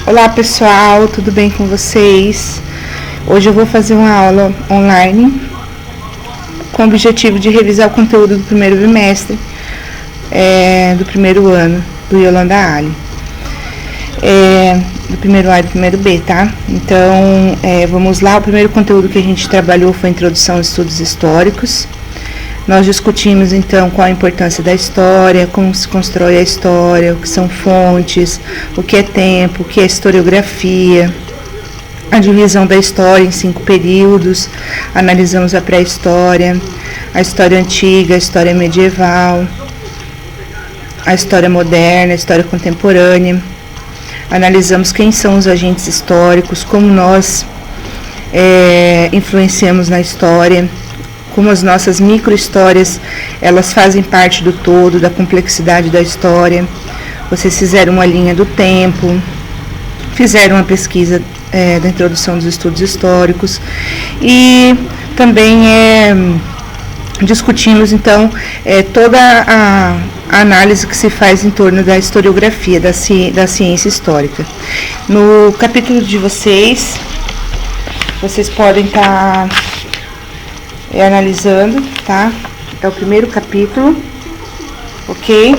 Olá pessoal, tudo bem com vocês? Hoje eu vou fazer uma aula online com o objetivo de revisar o conteúdo do primeiro bimestre do primeiro ano do Yolanda Ali, do primeiro A e do primeiro B, tá? Então, vamos lá. O primeiro conteúdo que a gente trabalhou foi a introdução aos estudos históricos. Nós discutimos, então, qual a importância da história, como se constrói a história, o que são fontes, o que é tempo, o que é historiografia, a divisão da história em 5 períodos. Analisamos a pré-história, a história antiga, a história medieval, a história moderna, a história contemporânea. Analisamos quem são os agentes históricos, como nós influenciamos na história, como as nossas micro-histórias, elas fazem parte do todo, da complexidade da história. Vocês fizeram uma linha do tempo, fizeram uma pesquisa da introdução dos estudos históricos e também discutimos, então, toda a análise que se faz em torno da historiografia, da ciência histórica. No capítulo de vocês podem estar analisando, tá? É o primeiro capítulo, ok?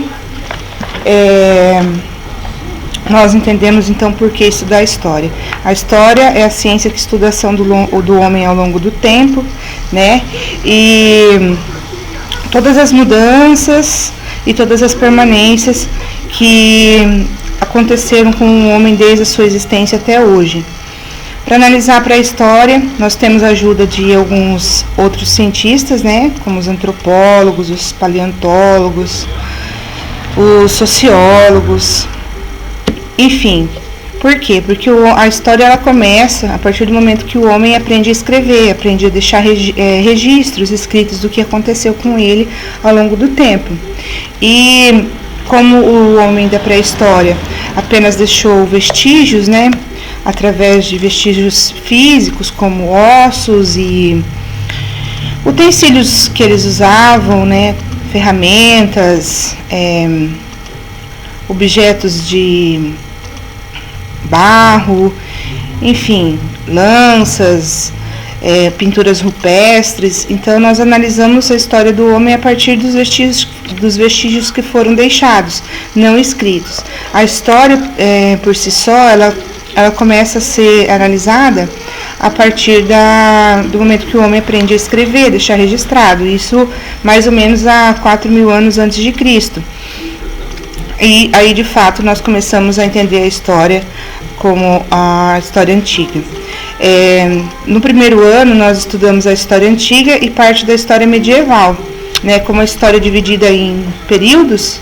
Nós entendemos, então, por que estudar a história. A história é a ciência que estuda a ação do homem ao longo do tempo, né? E todas as mudanças e todas as permanências que aconteceram com o homem desde a sua existência até hoje. Para analisar a pré-história, nós temos a ajuda de alguns outros cientistas, né, como os antropólogos, os paleontólogos, os sociólogos, enfim. Por quê? Porque a história ela começa a partir do momento que o homem aprende a escrever, aprende a deixar registros escritos do que aconteceu com ele ao longo do tempo. E como o homem da pré-história apenas deixou vestígios, né, através de vestígios físicos, como ossos e utensílios que eles usavam, né, ferramentas, objetos de barro, enfim, lanças, pinturas rupestres. Então, nós analisamos a história do homem a partir dos vestígios que foram deixados, não escritos. A história, por si só, ela começa a ser analisada a partir do momento que o homem aprende a escrever, deixar registrado. Isso mais ou menos há 4.000 anos antes de Cristo. E aí, de fato, nós começamos a entender a história como a história antiga. No primeiro ano, nós estudamos a história antiga e parte da história medieval, né, como a história dividida em períodos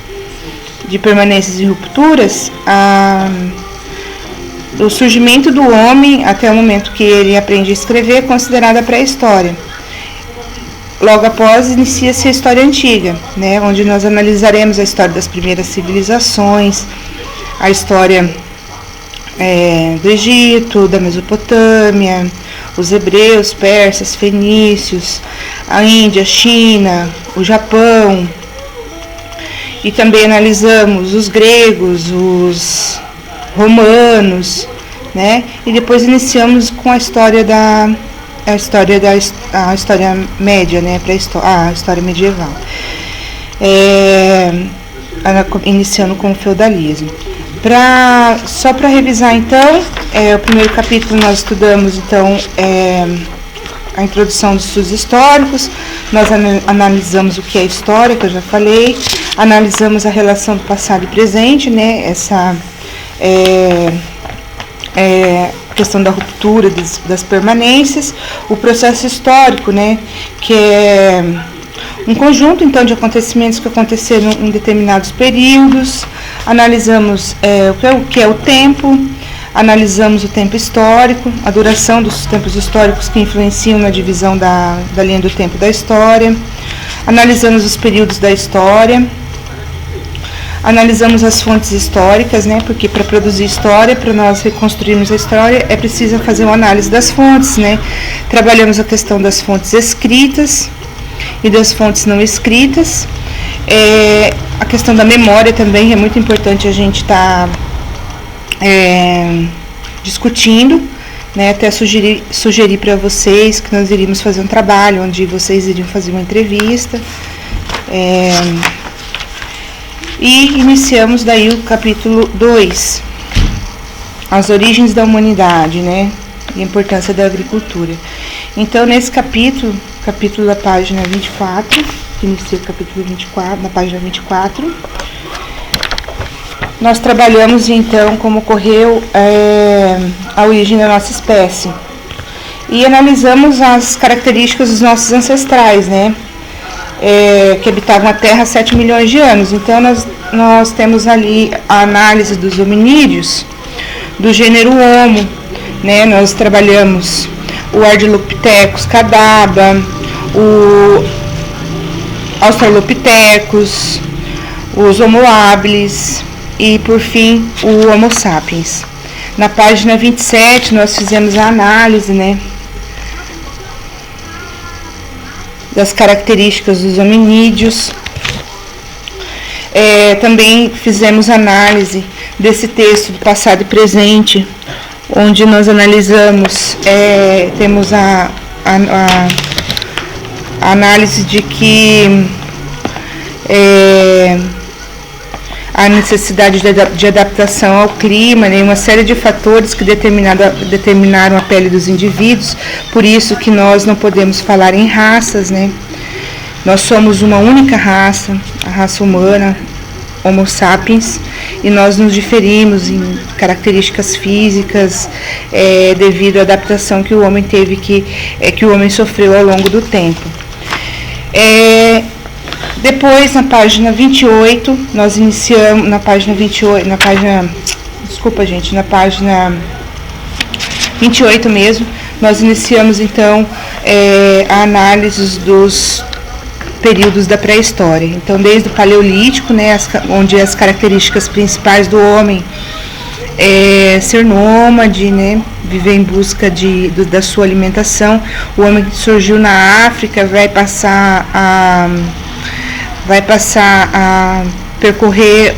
de permanências e rupturas. O surgimento do homem até o momento que ele aprende a escrever é considerada pré-história. Logo após, inicia-se a história antiga, né, onde nós analisaremos a história das primeiras civilizações, a história do Egito, da Mesopotâmia, os hebreus, persas, fenícios, a Índia, a China, o Japão. E também analisamos os gregos, os romanos, né? E depois iniciamos com a história média, né? A história medieval, iniciando com o feudalismo. Só para revisar, então, o primeiro capítulo nós estudamos, então, a introdução dos estudos históricos. Nós analisamos o que é história, que eu já falei, analisamos a relação do passado e presente, né? Essa questão da ruptura das permanências, o processo histórico, né, que é um conjunto, então, de acontecimentos que aconteceram em determinados períodos. Analisamos o que é o tempo, analisamos o tempo histórico, a duração dos tempos históricos que influenciam na divisão da linha do tempo da história, analisamos os períodos da história, analisamos as fontes históricas, né, porque para produzir história, para nós reconstruirmos a história, é preciso fazer uma análise das fontes, né. Trabalhamos a questão das fontes escritas e das fontes não escritas. A questão da memória também é muito importante a gente estar discutindo, né, até sugerir para vocês que nós iríamos fazer um trabalho onde vocês iriam fazer uma entrevista. E iniciamos daí o capítulo 2, as origens da humanidade, né, e a importância da agricultura. Então, nesse capítulo da página 24, que inicia o capítulo 24, na página 24, nós trabalhamos, então, como ocorreu a origem da nossa espécie. E analisamos as características dos nossos ancestrais, né, que habitavam a Terra há 7 milhões de anos. Então, nós temos ali a análise dos hominídeos, do gênero Homo, né, nós trabalhamos o Ardilopithecus cadaba, o Australopithecus, os Homo habilis e, por fim, o Homo sapiens. Na página 27, nós fizemos a análise, né, das características dos hominídeos. Também fizemos análise desse texto do passado e presente, onde nós analisamos, temos a análise de que a necessidade de adaptação ao clima, né, uma série de fatores que determinaram a pele dos indivíduos, por isso que nós não podemos falar em raças, né? Nós somos uma única raça, a raça humana, Homo sapiens, e nós nos diferimos em características físicas devido à adaptação que o homem teve, que o homem sofreu ao longo do tempo. Depois, na página 28, nós iniciamos, na página 28 mesmo, nós iniciamos então a análise dos períodos da pré-história. Então, desde o Paleolítico, né, onde as características principais do homem ser nômade, né, viver em busca da sua alimentação. O homem que surgiu na África vai passar a percorrer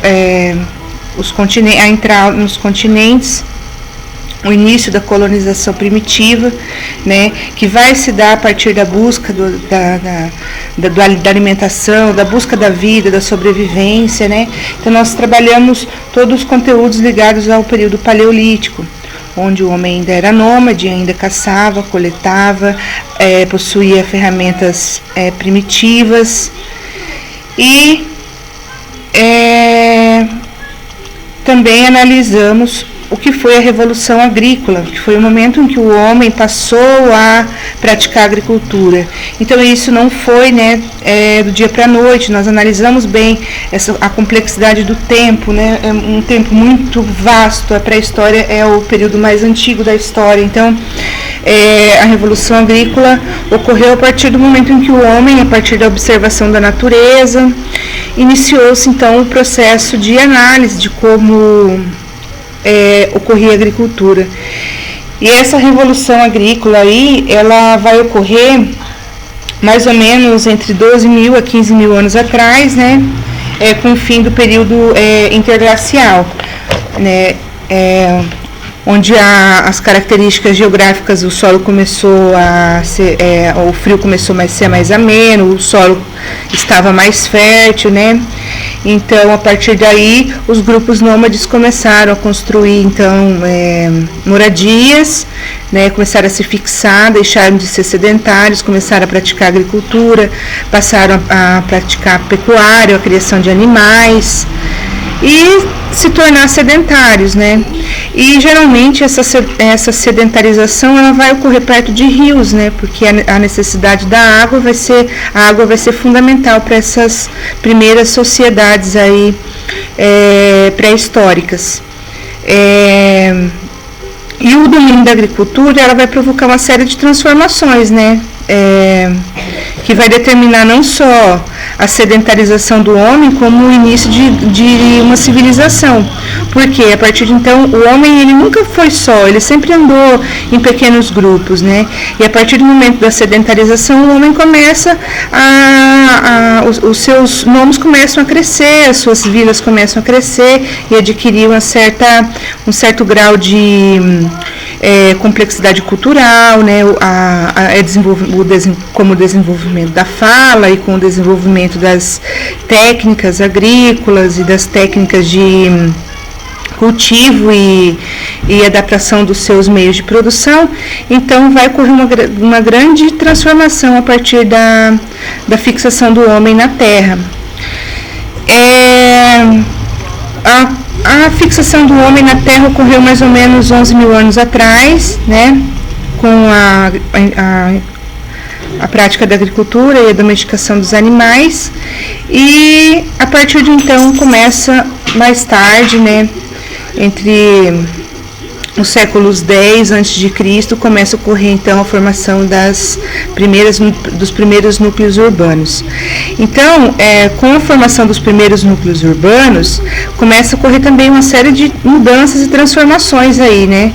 os continentes, a entrar nos continentes, o início da colonização primitiva, né, que vai se dar a partir da busca da alimentação, da busca da vida, da sobrevivência, né. Então nós trabalhamos todos os conteúdos ligados ao período paleolítico, onde o homem ainda era nômade, ainda caçava, coletava, possuía ferramentas primitivas. E também analisamos o que foi a Revolução Agrícola, que foi o momento em que o homem passou a praticar agricultura. Então isso não foi, né, do dia para a noite. Nós analisamos bem a complexidade do tempo, né, é um tempo muito vasto. A pré-história é o período mais antigo da história. Então a Revolução Agrícola ocorreu a partir do momento em que o homem, a partir da observação da natureza, iniciou-se então o processo de análise de como ocorria a agricultura. E essa Revolução Agrícola aí, ela vai ocorrer mais ou menos entre 12 mil a 15 mil anos atrás, né, com o fim do período interglacial, né, onde as características geográficas, o solo começou a ser, o frio começou a ser mais ameno, o solo estava mais fértil, né? Então, a partir daí, os grupos nômades começaram a construir, então, moradias, né? Começaram a se fixar, deixaram de ser sedentários, começaram a praticar agricultura, passaram a praticar pecuária, a criação de animais e se tornar sedentários, né? E geralmente essa sedentarização ela vai ocorrer perto de rios, né? Porque a necessidade da água vai ser fundamental para essas primeiras sociedades aí pré-históricas. E o domínio da agricultura ela vai provocar uma série de transformações, né? Que vai determinar não só a sedentarização do homem como o início de uma civilização. Porque a partir de então o homem ele nunca foi só, ele sempre andou em pequenos grupos, né? E a partir do momento da sedentarização o homem começa os seus nomes começam a crescer, as suas vilas começam a crescer e adquirir um certo grau de complexidade cultural, né? Como o desenvolvimento da fala e com o desenvolvimento das técnicas agrícolas e das técnicas de cultivo e adaptação dos seus meios de produção. Então vai ocorrer uma grande transformação a partir da fixação do homem na Terra. A fixação do homem na Terra ocorreu mais ou menos 11 mil anos atrás, né, com a prática da agricultura e a domesticação dos animais, e a partir de então começa mais tarde, né, entre os séculos 10 a.C., começa a ocorrer então a formação dos primeiros núcleos urbanos. Então, com a formação dos primeiros núcleos urbanos, começa a ocorrer também uma série de mudanças e transformações aí, né,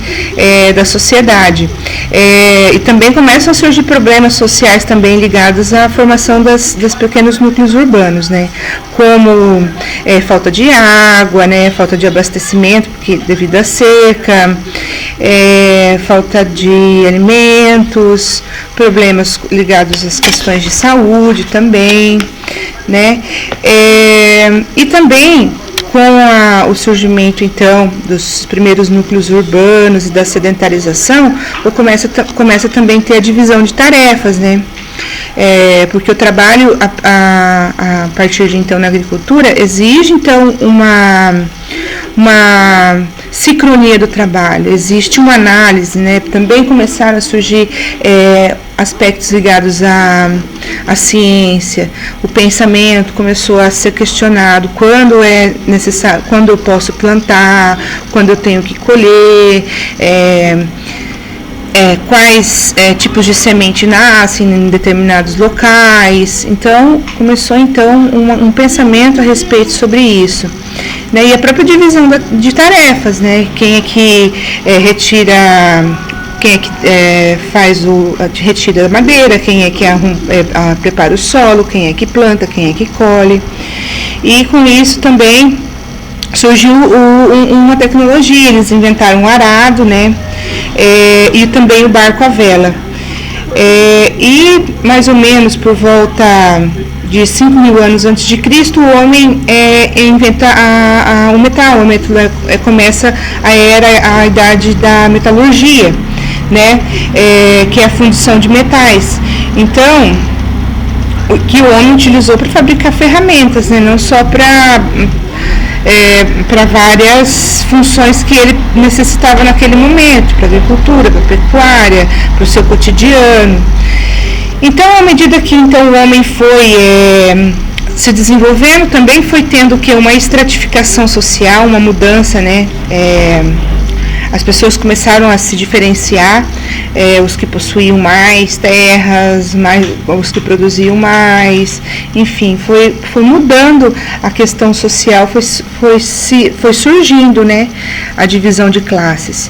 da sociedade. E também começam a surgir problemas sociais também ligados à formação dos pequenos núcleos urbanos, né, como falta de água, né, falta de abastecimento devido à seca, falta de alimentos, problemas ligados às questões de saúde também, né, e também com o surgimento então dos primeiros núcleos urbanos e da sedentarização, começa também a ter a divisão de tarefas, né? Porque o trabalho a partir de então na agricultura exige então uma sincronia do trabalho, existe uma análise, né? Também começaram a surgir aspectos ligados à ciência, o pensamento começou a ser questionado, quando é necessário, quando eu posso plantar, quando eu tenho que colher, quais tipos de semente nascem em determinados locais. Então, começou então um pensamento a respeito sobre isso, né? E a própria divisão de tarefas, né? Quem é que retira a madeira, quem é que prepara o solo, quem é que planta, quem é que colhe. E com isso também surgiu uma tecnologia, eles inventaram o arado, né? E também o barco à vela. E mais ou menos por volta de 5 mil anos antes de Cristo, o homem inventa o metal, começa a idade da metalurgia, né? Que é a fundição de metais. Então, que o homem utilizou para fabricar ferramentas, né? Não só para várias funções que ele necessitava naquele momento, para a agricultura, para a pecuária, para o seu cotidiano. Então, à medida que então, o homem foi se desenvolvendo, também foi tendo uma estratificação social, uma mudança, né? As pessoas começaram a se diferenciar, os que possuíam mais terras, os que produziam mais, enfim, foi mudando a questão social, foi surgindo, né, a divisão de classes.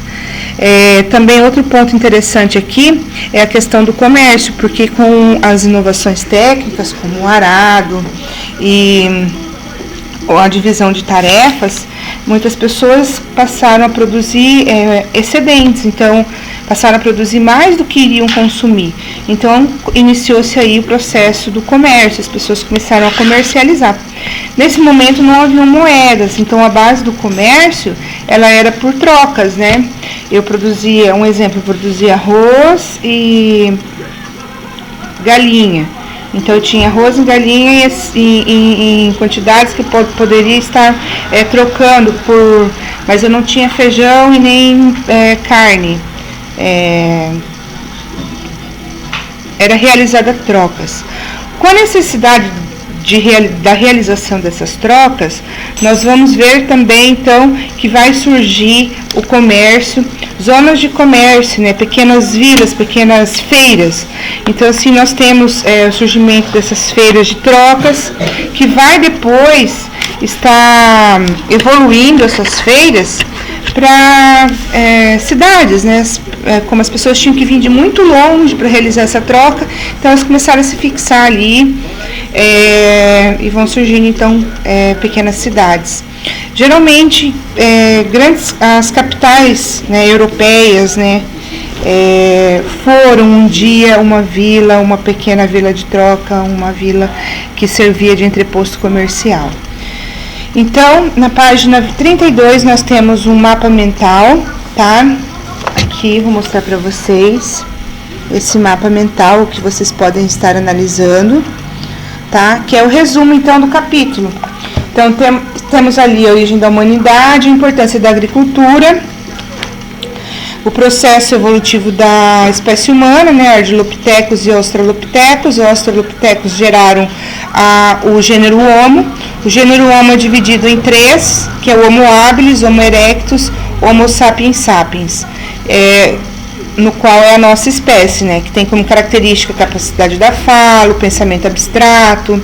Também outro ponto interessante aqui é a questão do comércio, porque com as inovações técnicas, como o arado e a divisão de tarefas, muitas pessoas passaram a produzir excedentes, então passaram a produzir mais do que iriam consumir. Então iniciou-se aí o processo do comércio, as pessoas começaram a comercializar. Nesse momento não haviam moedas, então a base do comércio ela era por trocas, né? Eu produzia arroz e galinha. Então eu tinha arroz e galinha em quantidades que poderia estar trocando mas eu não tinha feijão e nem carne. Era realizada trocas. Com a necessidade da realização dessas trocas, nós vamos ver também, então, que vai surgir o comércio, zonas de comércio, né, pequenas vilas, pequenas feiras. Então, assim, nós temos o surgimento dessas feiras de trocas, que vai depois estar evoluindo essas feiras para cidades, né? Como as pessoas tinham que vir de muito longe para realizar essa troca, então elas começaram a se fixar ali e vão surgindo então pequenas cidades. Geralmente as capitais, né, europeias, né, foram um dia uma pequena vila de troca, uma vila que servia de entreposto comercial. Então, na página 32 nós temos um mapa mental, tá? Aqui vou mostrar para vocês esse mapa mental que vocês podem estar analisando, tá? Que é o resumo então do capítulo. Então temos ali a origem da humanidade, a importância da agricultura, o processo evolutivo da espécie humana, né? Ardilopithecus e Australopithecus. Os Australopithecus geraram o gênero Homo. O gênero Homo é dividido em 3, que é o Homo habilis, Homo erectus, Homo sapiens sapiens, no qual é a nossa espécie, né, que tem como característica a capacidade da fala, o pensamento abstrato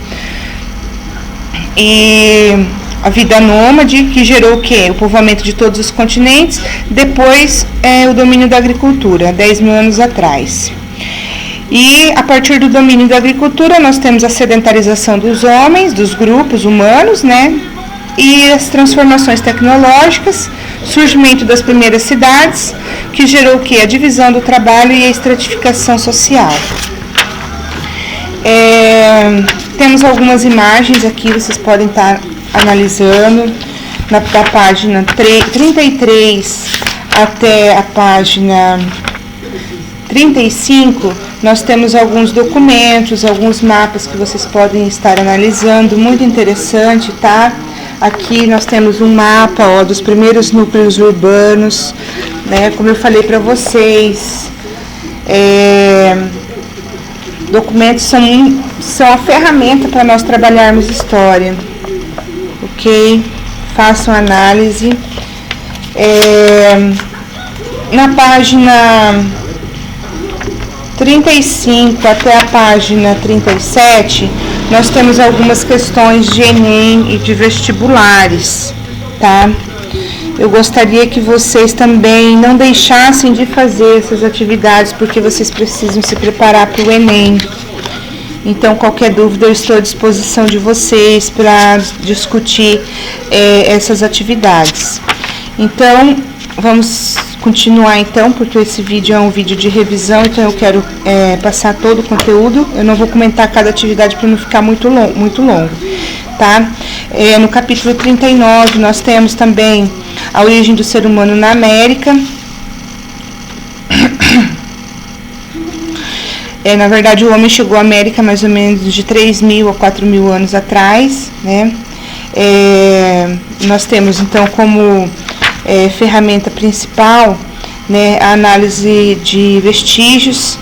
e a vida nômade, que gerou o quê? O povoamento de todos os continentes, depois o domínio da agricultura, 10 mil anos atrás. E a partir do domínio da agricultura nós temos a sedentarização dos homens, dos grupos humanos, né? E as transformações tecnológicas, surgimento das primeiras cidades, que gerou o quê? A divisão do trabalho e a estratificação social. Temos algumas imagens aqui, vocês podem estar analisando, da página 33 até a página 35, nós temos alguns documentos, alguns mapas que vocês podem estar analisando, muito interessante, tá? Aqui nós temos um mapa dos primeiros núcleos urbanos, né? Como eu falei para vocês, documentos são a ferramenta para nós trabalharmos história, ok? Façam análise. Na página 35 até a página 37, nós temos algumas questões de Enem e de vestibulares, tá? Eu gostaria que vocês também não deixassem de fazer essas atividades, porque vocês precisam se preparar para o Enem. Então, qualquer dúvida, eu estou à disposição de vocês para discutir essas atividades. Então, vamos continuar então, porque esse vídeo é um vídeo de revisão, então eu quero passar todo o conteúdo. Eu não vou comentar cada atividade para não ficar muito longo, tá? No capítulo 39, nós temos também a origem do ser humano na América. Na verdade, o homem chegou à América mais ou menos de 3.000 a 4.000 anos atrás, né? Nós temos então como ferramenta principal, né, a análise de vestígios,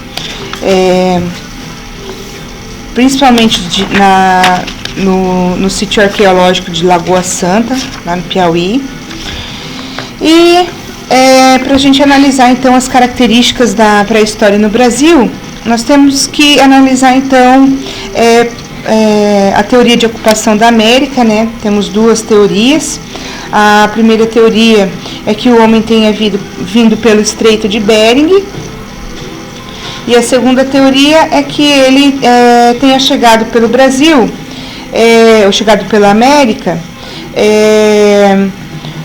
principalmente no sítio arqueológico de Lagoa Santa, lá no Piauí. E para a gente analisar então as características da pré-história no Brasil, nós temos que analisar então a teoria de ocupação da América, né? Temos duas teorias. A primeira teoria é que o homem tenha vindo pelo Estreito de Bering, e a segunda teoria é que ele tenha chegado pelo Brasil, ou chegado pela América,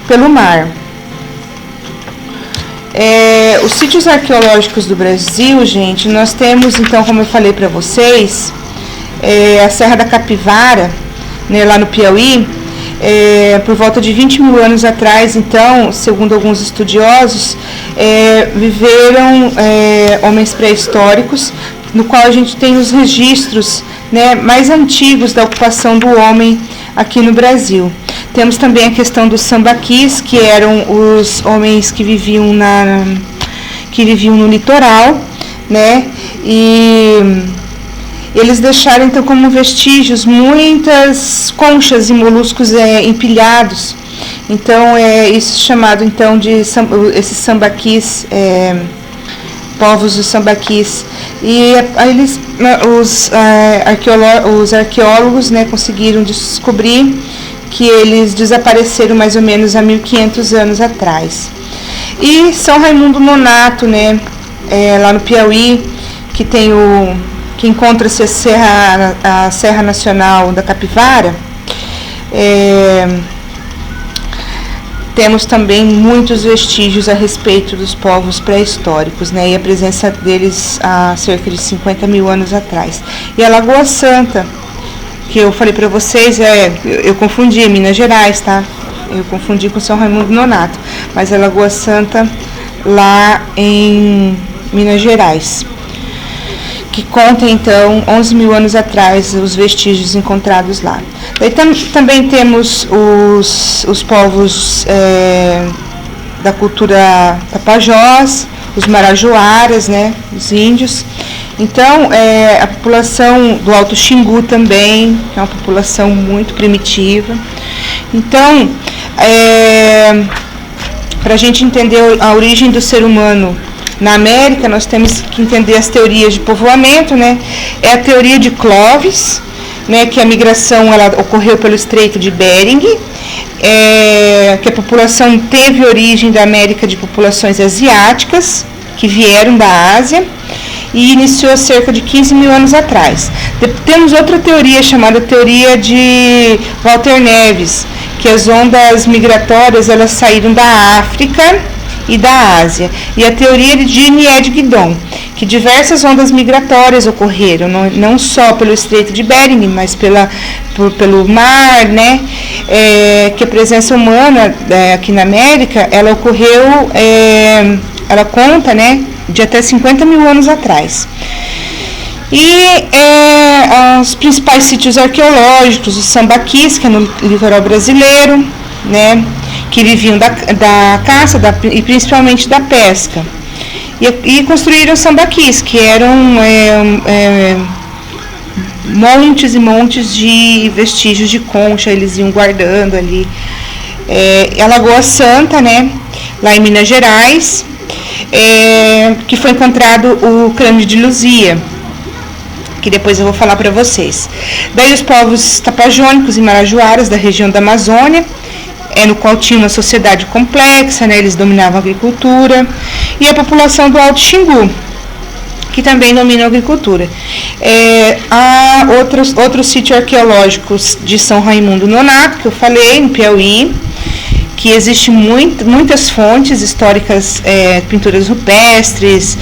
pelo mar. Os sítios arqueológicos do Brasil, gente, nós temos então, como eu falei para vocês, a Serra da Capivara, né, lá no Piauí, por volta de 20.000 anos atrás, então, segundo alguns estudiosos, viveram homens pré-históricos, no qual a gente tem os registros, né, mais antigos da ocupação do homem aqui no Brasil. Temos também a questão dos sambaquis, que eram os homens que viviam no litoral, né, Eles deixaram então como vestígios muitas conchas e moluscos empilhados. Então isso é chamado então de esses sambaquis, povos dos sambaquis. E eles, os arqueólogos, né, conseguiram descobrir que eles desapareceram mais ou menos há 1500 anos atrás. E São Raimundo Nonato, né, lá no Piauí, que tem que encontra-se a Serra Nacional da Capivara, temos também muitos vestígios a respeito dos povos pré-históricos, né, e a presença deles há cerca de 50 mil anos atrás. E a Lagoa Santa, que eu falei para vocês, eu confundi, Minas Gerais, tá? Eu confundi com São Raimundo Nonato, mas a Lagoa Santa lá em Minas Gerais, que conta então 11 mil anos atrás os vestígios encontrados lá. Daí também temos os povos da cultura Tapajós, os Marajoaras, né, os índios. Então, a população do Alto Xingu também, que é uma população muito primitiva. Então, para a gente entender a origem do ser humano na América, nós temos que entender as teorias de povoamento, né? É a teoria de Clovis, né, que a migração ela ocorreu pelo Estreito de Bering, que a população teve origem da América de populações asiáticas, que vieram da Ásia, e iniciou cerca de 15 mil anos atrás. Temos outra teoria chamada teoria de Walter Neves, que as ondas migratórias elas saíram da África e da Ásia. E a teoria de Jean Ed Guidon, que diversas ondas migratórias ocorreram, não só pelo Estreito de Bering, mas pelo mar, né? Que a presença humana aqui na América, ela ocorreu, ela conta, né, de até 50 mil anos atrás. E os principais sítios arqueológicos, os sambaquis, que é no litoral brasileiro, né, que viviam da caça e principalmente da pesca. E construíram sambaquis, que eram montes e montes de vestígios de concha, eles iam guardando ali. A Lagoa Santa, né, lá em Minas Gerais, que foi encontrado o crânio de Luzia, que depois eu vou falar para vocês. Daí os povos tapajônicos e marajoaras da região da Amazônia, no qual tinha uma sociedade complexa, né, eles dominavam a agricultura, e a população do Alto Xingu, que também domina a agricultura. Há outros sítios arqueológicos de São Raimundo Nonato, que eu falei, no Piauí, que existe muitas fontes históricas, pinturas rupestres,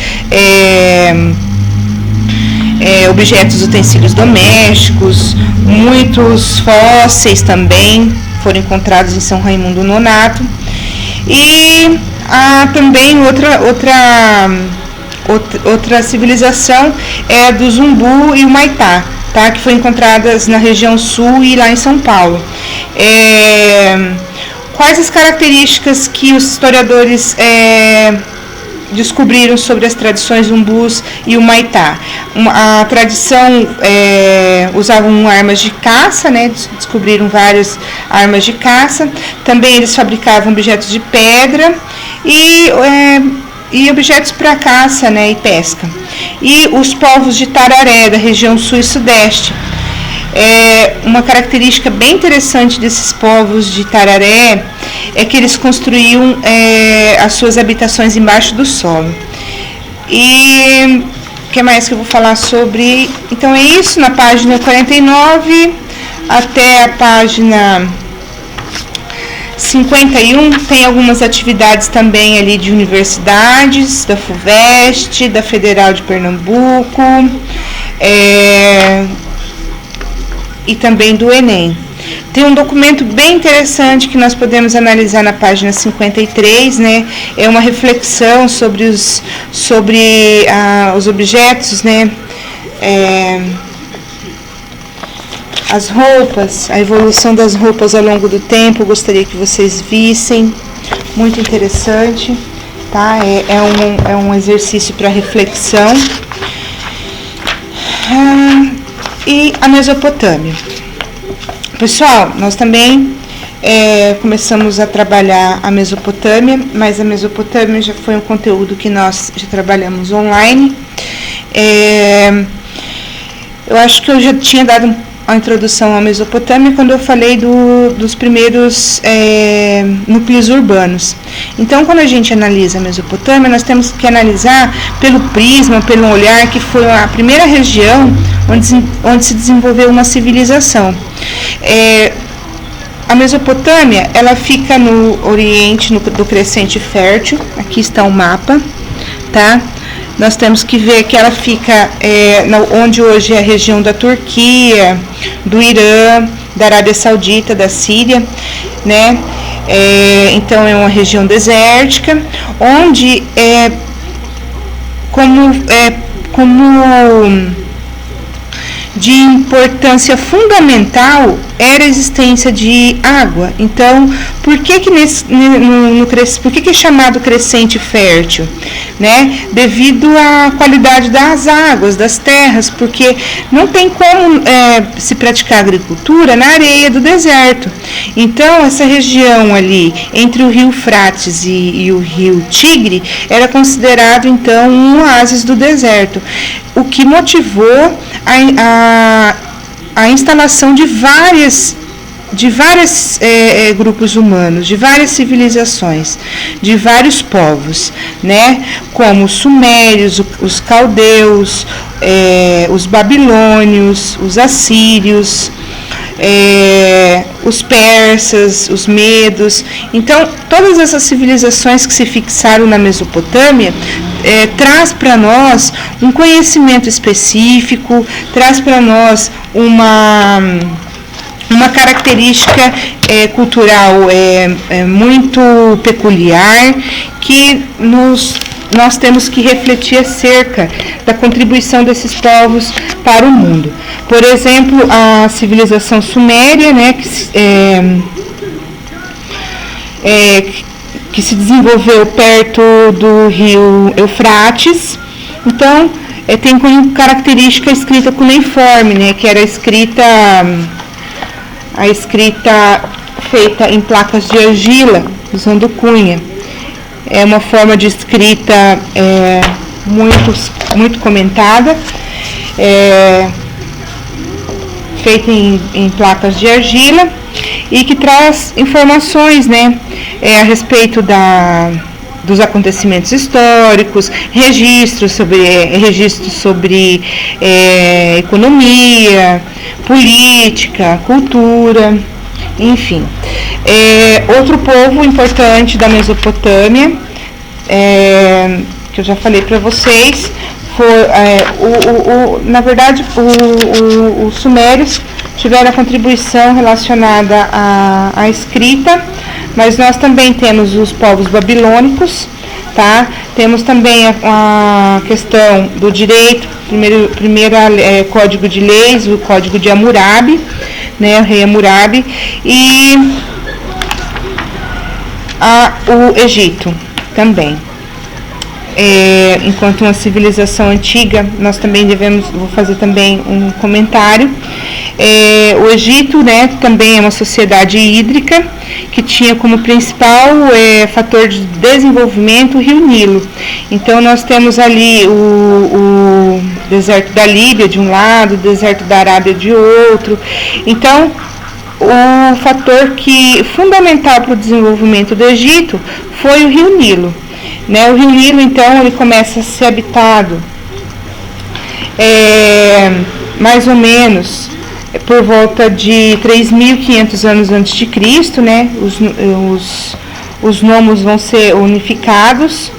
objetos, utensílios domésticos, muitos fósseis também foram encontrados em São Raimundo Nonato. E há também outra civilização do Zumbu e o Maitá, tá? Que foram encontradas na região sul e lá em São Paulo. Quais as características que os historiadores descobriram sobre as tradições umbus e o Maitá? A tradição usavam armas de caça, né? Descobriram várias armas de caça. Também eles fabricavam objetos de pedra e objetos para caça, né, e pesca. E os povos de Tararé, da região sul e sudeste. Uma característica bem interessante desses povos de Tararé é que eles construíam as suas habitações embaixo do solo. E o que mais que eu vou falar sobre? Então é isso, na página 49 até a página 51 tem algumas atividades também ali de universidades, da FUVEST, da Federal de Pernambuco, e também do Enem. Tem um documento bem interessante que nós podemos analisar na página 53, né? É uma reflexão sobre os objetos, né? As roupas, a evolução das roupas ao longo do tempo, eu gostaria que vocês vissem, muito interessante, tá? É um exercício para reflexão. e a Mesopotâmia. Pessoal, nós também começamos a trabalhar a Mesopotâmia, mas a Mesopotâmia já foi um conteúdo que nós já trabalhamos online. Eu acho que eu já tinha dado a introdução à Mesopotâmia quando eu falei dos primeiros núcleos urbanos. Então, quando a gente analisa a Mesopotâmia, nós temos que analisar pelo prisma, pelo olhar, que foi a primeira região onde se desenvolveu uma civilização. A Mesopotâmia, ela fica no oriente do Crescente Fértil. Aqui está o mapa, tá? Nós temos que ver que ela fica onde hoje é a região da Turquia, do Irã, da Arábia Saudita, da Síria, né? Então é uma região desértica, onde como de importância fundamental era a existência de água. Então, por que é chamado Crescente Fértil? Né? Devido à qualidade das águas, das terras, porque não tem como se praticar agricultura na areia do deserto. Então, essa região ali, entre o rio Eufrates e o rio Tigre, era considerado, então, um oásis do deserto, o que motivou a instalação de vários grupos humanos, de várias civilizações, de vários povos, né? Como os sumérios, os caldeus, os babilônios, os assírios, os persas, os medos. Então, todas essas civilizações que se fixaram na Mesopotâmia traz para nós um conhecimento específico, traz para nós uma característica cultural muito peculiar, que nós temos que refletir acerca da contribuição desses povos para o mundo. Por exemplo, a civilização suméria, né, que se desenvolveu perto do rio Eufrates. Então, tem como característica a escrita cuneiforme, né, que era a escrita feita em placas de argila, usando cunha. É uma forma de escrita muito comentada, feita em placas de argila, e que traz informações, né, a respeito dos acontecimentos históricos, registros sobre economia, política, cultura, enfim. Outro povo importante da Mesopotâmia, que eu já falei para vocês, na verdade, os sumérios tiveram a contribuição relacionada à escrita, mas nós também temos os povos babilônicos, tá? Temos também a questão do direito, primeiro código de leis, o código de Hammurabi, né, o rei Hammurabi, e o Egito também. Enquanto uma civilização antiga, nós também vou fazer também um comentário. O Egito, né, também é uma sociedade hídrica, que tinha como principal fator de desenvolvimento o rio Nilo. Então, nós temos ali o deserto da Líbia de um lado, o deserto da Arábia de outro. Então, o fator fundamental para o desenvolvimento do Egito foi o rio Nilo. Né? O rio Nilo, então, ele começa a ser habitado mais ou menos por volta de 3.500 anos antes de Cristo, né? Os nomos vão ser unificados.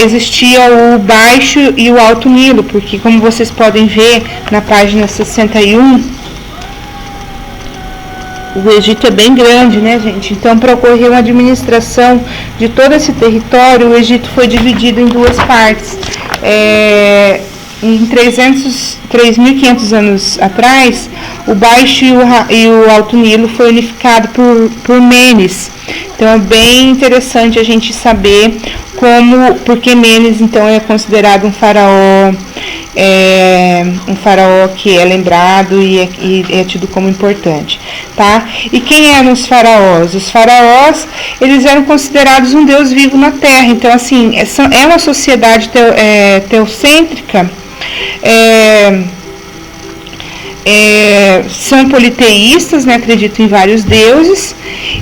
Existia o Baixo e o Alto Nilo, porque, como vocês podem ver na página 61, o Egito é bem grande, né, gente? Então, para ocorrer uma administração de todo esse território, o Egito foi dividido em duas partes. Em 3.500 anos atrás, o Baixo e o Alto Nilo foi unificado por Menes. Então, é bem interessante a gente saber porque Menes, então, é considerado um faraó um faraó que é lembrado e é tido como importante, tá? E quem eram os faraós? Os faraós, eles eram considerados um deus vivo na terra. Então, assim, é uma sociedade teocêntrica, são politeístas, né, acreditam em vários deuses,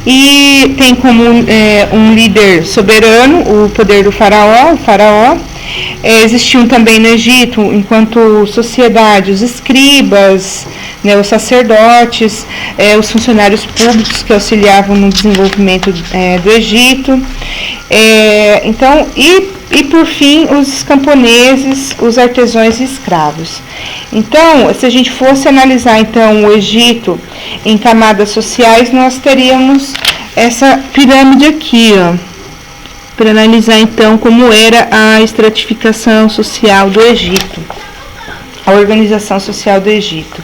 e tem como um líder soberano o poder do faraó, existiam também no Egito, enquanto sociedade, os escribas, né, os sacerdotes, os funcionários públicos que auxiliavam no desenvolvimento do Egito. Então, e por fim, os camponeses, os artesãos e escravos. Então, se a gente fosse analisar então o Egito em camadas sociais, nós teríamos essa pirâmide aqui, ó, para analisar então como era a estratificação social do Egito, a organização social do Egito.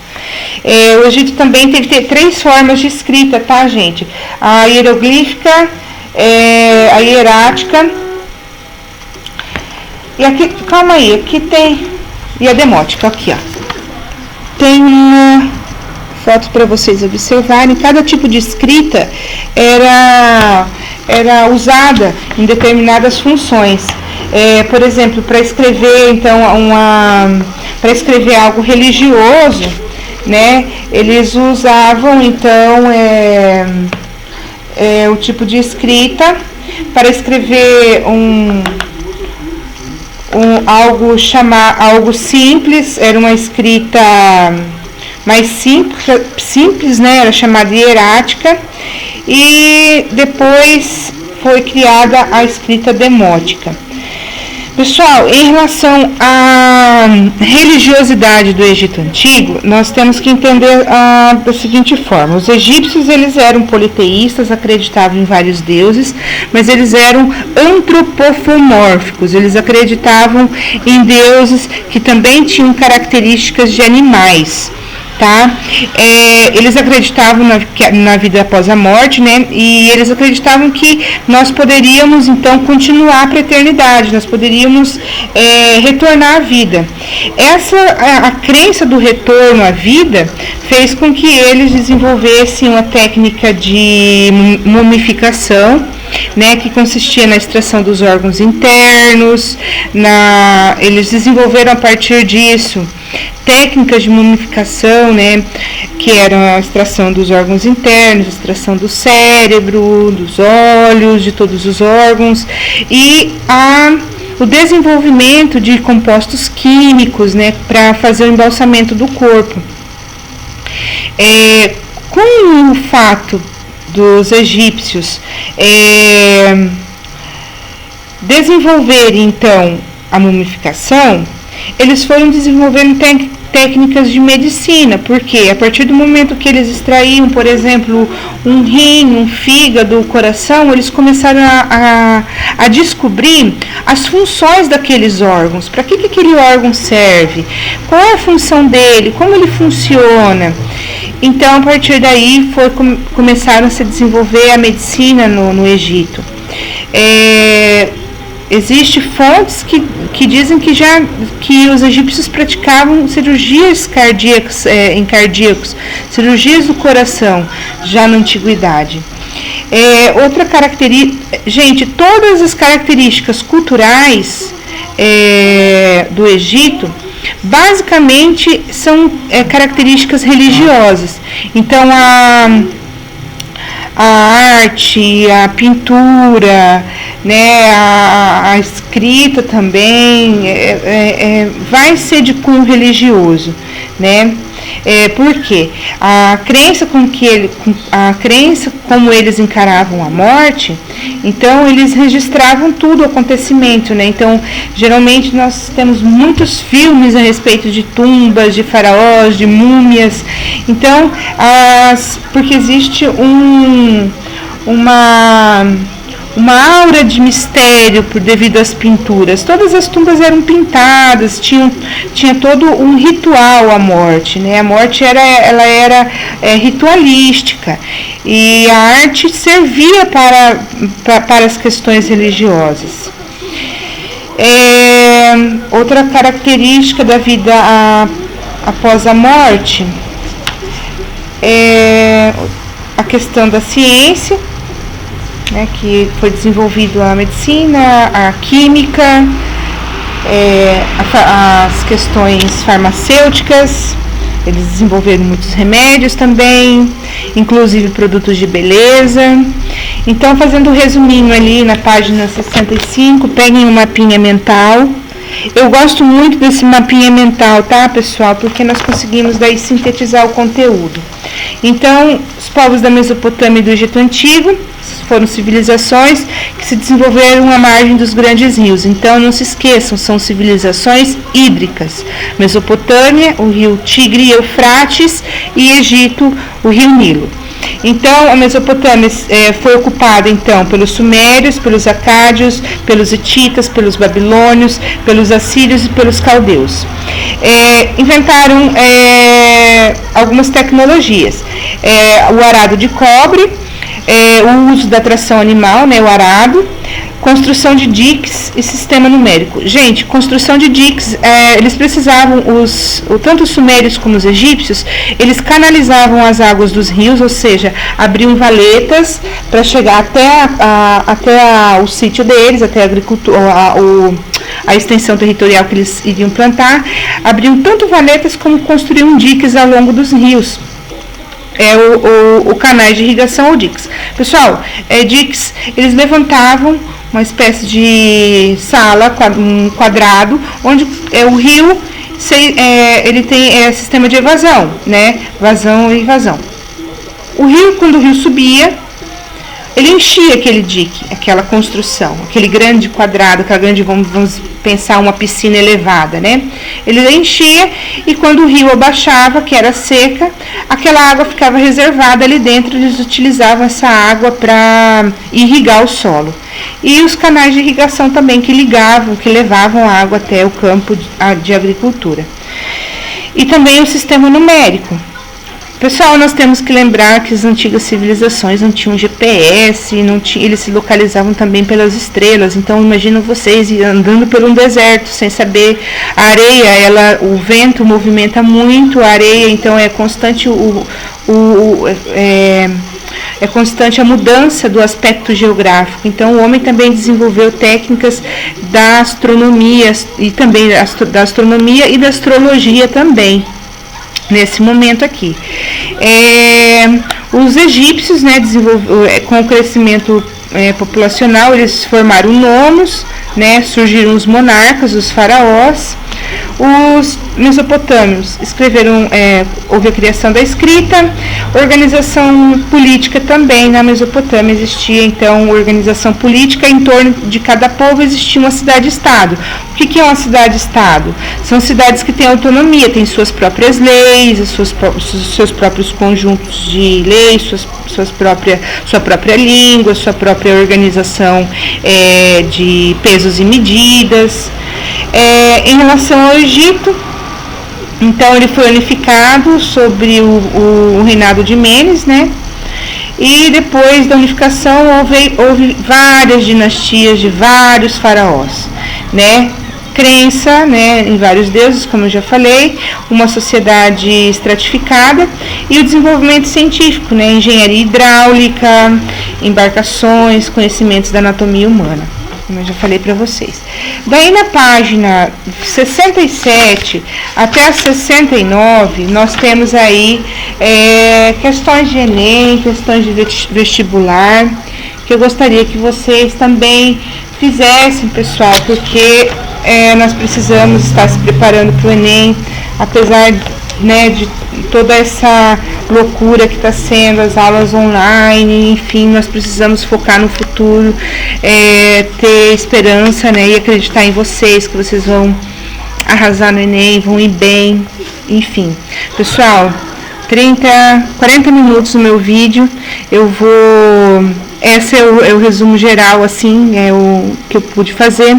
O Egito também teve que ter 3 formas de escrita, tá, gente? A hieroglífica, a hierática, e aqui, calma aí, aqui tem, e a demótica, aqui, ó. Tem uma foto para vocês observarem. Cada tipo de escrita era usada em determinadas funções. Por exemplo, para escrever então para escrever algo religioso, né, eles usavam então o tipo de escrita. Para escrever algo simples, era uma escrita mais simples, né, era chamada hierática, e depois foi criada a escrita demótica. Pessoal, em relação à religiosidade do Egito Antigo, nós temos que entender da seguinte forma. Os egípcios, eles eram politeístas, acreditavam em vários deuses, mas eles eram antropomórficos, eles acreditavam em deuses que também tinham características de animais. Tá? Eles acreditavam na vida após a morte, né? E eles acreditavam que nós poderíamos então continuar para a eternidade, nós poderíamos retornar à vida. A crença do retorno à vida fez com que eles desenvolvessem uma técnica de mumificação, né, que consistia na extração dos órgãos internos. Eles desenvolveram a partir disso técnicas de mumificação, né, que eram a extração dos órgãos internos, a extração do cérebro, dos olhos, de todos os órgãos, e o desenvolvimento de compostos químicos, né, para fazer o embalsamento do corpo. Com o fato dos egípcios desenvolverem então a mumificação, eles foram desenvolvendo técnicas de medicina, porque a partir do momento que eles extraíam, por exemplo, um rim, um fígado, o coração, eles começaram a descobrir as funções daqueles órgãos, para que aquele órgão serve, qual é a função dele, como ele funciona. Então, a partir daí, começaram a se desenvolver a medicina no Egito. Existem fontes que dizem que os egípcios praticavam cirurgias cardíacas, em cardíacos, cirurgias do coração, já na antiguidade. Outra característica, gente, todas as características culturais do Egito, basicamente são características religiosas. Então, a arte, a pintura, né, a escrita também vai ser de cunho religioso, né? Porque a crença como eles encaravam a morte, então eles registravam tudo o acontecimento, né? Então, geralmente nós temos muitos filmes a respeito de tumbas, de faraós, de múmias. Então, porque existe uma aura de mistério devido às pinturas. Todas as tumbas eram pintadas, tinha todo um ritual à morte, né? A morte ela era ritualística, e a arte servia para as questões religiosas. outra característica da vida após a morte é a questão da ciência, né, que foi desenvolvido a medicina, a química, as questões farmacêuticas. Eles desenvolveram muitos remédios também, inclusive produtos de beleza. Então, fazendo um resuminho ali na página 65, peguem um mapinha mental. Eu gosto muito desse mapinha mental, tá, pessoal? Porque nós conseguimos daí sintetizar o conteúdo. Então, os povos da Mesopotâmia e do Egito Antigo foram civilizações que se desenvolveram à margem dos grandes rios. Então, não se esqueçam, são civilizações hídricas. Mesopotâmia, o rio Tigre e Eufrates, e Egito, o rio Nilo. Então, a Mesopotâmia foi ocupada então pelos sumérios, pelos acádios, pelos hititas, pelos babilônios, pelos assírios e pelos caldeus. Inventaram algumas tecnologias. O arado de cobre, o uso da tração animal, né, o arado, construção de diques e sistema numérico. Gente, construção de diques, eles precisavam, tanto os sumérios como os egípcios, eles canalizavam as águas dos rios, ou seja, abriam valetas para chegar até o sítio deles, até a agricultura, a extensão territorial que eles iriam plantar. Abriam tanto valetas como construíam diques ao longo dos rios. O canais de irrigação ou diques. Pessoal, diques, eles levantavam uma espécie de sala, um quadrado, onde o rio ele tem sistema de evasão, né? Vazão e evasão. O rio, quando o rio subia, ele enchia aquele dique, aquela construção, aquele grande quadrado, aquela grande, vamos pensar, uma piscina elevada, né? Ele enchia e quando o rio abaixava, que era seca, aquela água ficava reservada ali dentro, eles utilizavam essa água para irrigar o solo. E os canais de irrigação também que levavam a água até o campo de agricultura. E também o sistema numérico. Pessoal, nós temos que lembrar que as antigas civilizações não tinham GPS, eles se localizavam também pelas estrelas. Então, imagina vocês andando por um deserto sem saber. A areia, o vento movimenta muito a areia, então é constante é constante a mudança do aspecto geográfico. Então, o homem também desenvolveu técnicas da astronomia e também da astronomia e da astrologia também. Nesse momento aqui, os egípcios, né, com o crescimento populacional, eles formaram nomos, né, surgiram os monarcas, os faraós. Os mesopotâmios escreveram, houve a criação da escrita, organização política também. Na Mesopotâmia existia então organização política, em torno de cada povo existia uma cidade-estado. O que é uma cidade-estado? São cidades que têm autonomia, têm suas próprias leis, seus próprios conjuntos de leis, sua própria língua, sua própria organização de pesos e medidas. Em relação ao Egito, então ele foi unificado sobre o reinado de Mênes, né? E depois da unificação houve várias dinastias de vários faraós, né? Crença, né, em vários deuses, como eu já falei, uma sociedade estratificada e o desenvolvimento científico, né? Engenharia hidráulica, embarcações, conhecimentos da anatomia humana, como eu já falei para vocês. Daí na página 67 até a 69, nós temos aí questões de Enem, questões de vestibular, que eu gostaria que vocês também fizessem, pessoal, porque nós precisamos estar se preparando para o Enem, apesar, né, de toda essa loucura que está sendo, as aulas online, enfim, nós precisamos focar no futuro, ter esperança, né, e acreditar em vocês, que vocês vão arrasar no Enem, vão ir bem, enfim. Pessoal, 40 minutos no meu vídeo, esse é o resumo geral, assim, é o que eu pude fazer.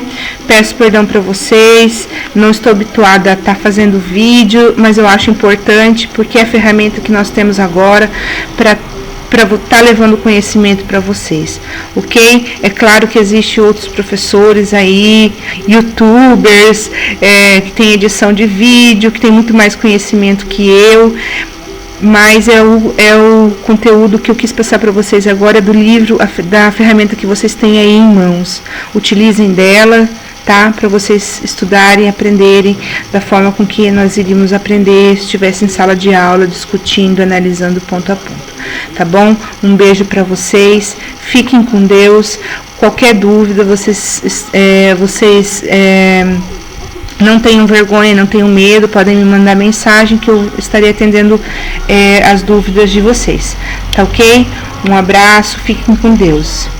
Peço perdão para vocês, não estou habituada a estar fazendo vídeo, mas eu acho importante, porque é a ferramenta que nós temos agora para para estar levando conhecimento para vocês, ok? É claro que existem outros professores aí, youtubers, que tem edição de vídeo, que tem muito mais conhecimento que eu, mas é o conteúdo que eu quis passar para vocês agora do livro, da ferramenta que vocês têm aí em mãos. Utilizem dela, tá? Para vocês estudarem, aprenderem da forma com que nós iríamos aprender se estivesse em sala de aula, discutindo, analisando ponto a ponto, tá bom? Um beijo para vocês, fiquem com Deus. Qualquer dúvida, vocês não tenham vergonha, não tenham medo, podem me mandar mensagem que eu estarei atendendo as dúvidas de vocês, tá ok? Um abraço, fiquem com Deus.